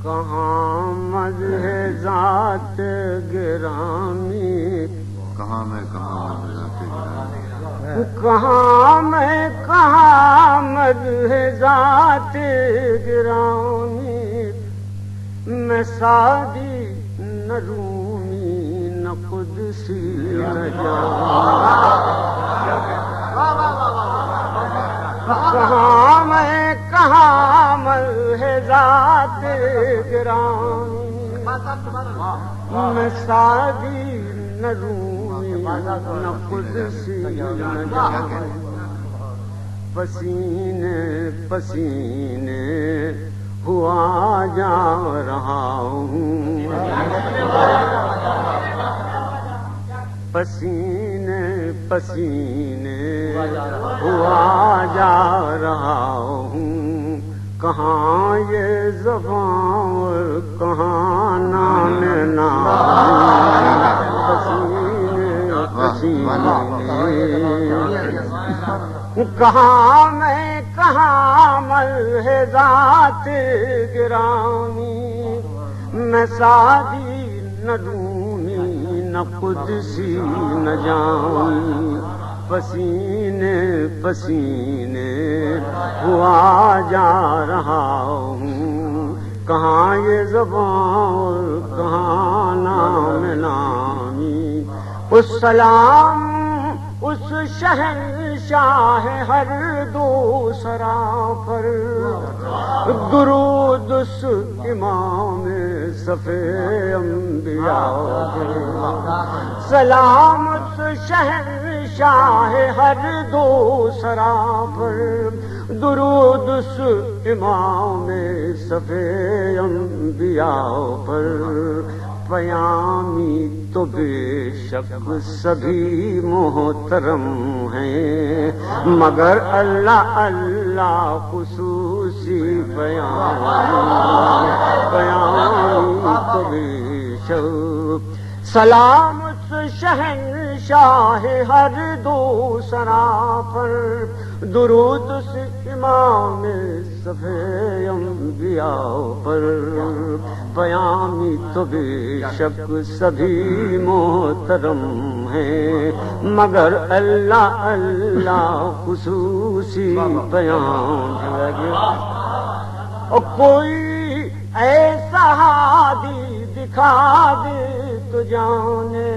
کہاں مدح ذات گرامی، کہاں میں کہاں ذات گرامی، کہاں میں کہاں مدح ذات گرامی، میں سعدی نہ رومی نہ قدسی نہ جامی، کہاں میں کہاں مدح ذات گرامی، میں سعدی نہ رومی نہ قدسی نہ جامی، پسینے پسینے ہوا جا رہا ہوں، پسینے پسینے ہوا جا رہا ہوں، کہاں یہ زبان اور کہاں نام نام، پسینے پسینے کہاں میں کہاں مدح ذات گرامی، میں سعدی نہ رومی نہ قدسی نہ جامی، پسینے پسینے ہوا جا رہا ہوں، کہاں یہ زبان کہاں نام نامی، اس سلام اس شہنشاہ ہر دوسرا پر، درود اس امام صفِ انبیاء پر، سلام اس شہنشاہ ہر دوسرا پر، درود اس امام صفِ انبیاء پر، پیامی تو بے شک سبھی محترم ہیں، مگر اللہ اللہ خصوصی پیامی، پیامی تو بے شک، سلام اس شہنشاہ ہر دوسرا پر، درود اس امام صفِ انبیاء پر، پیامی تو بے شک سبھی محترم ہیں، مگر اللہ اللہ خصوصی پیام کوئی ایسا ہادی دکھا دے تو جانے،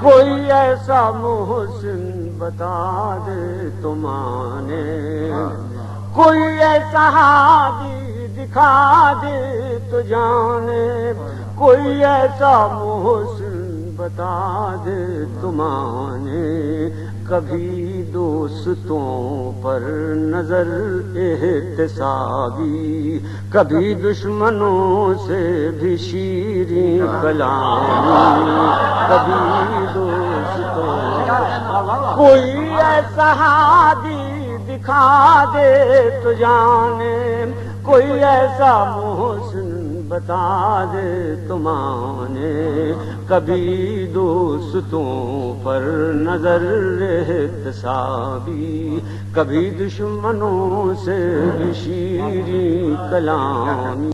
کوئی ایسا محسن بتا دے تو مانے، کوئی ایسا ہادی دکھا دے تو جانے، کوئی ایسا محسن بتا دے تو مانے، کبھی دوستوں پر نظر احتسابی، کبھی دشمنوں سے بھی شیریں کلامی، کبھی دوستوں کوئی ایسا ہادی دکھا دے تو جانے، کوئی ایسا محسن بتا دے تو مانے، کبھی دوستوں پر نظر احتسابی، کبھی دشمنوں سے بھی شیریں کلامی۔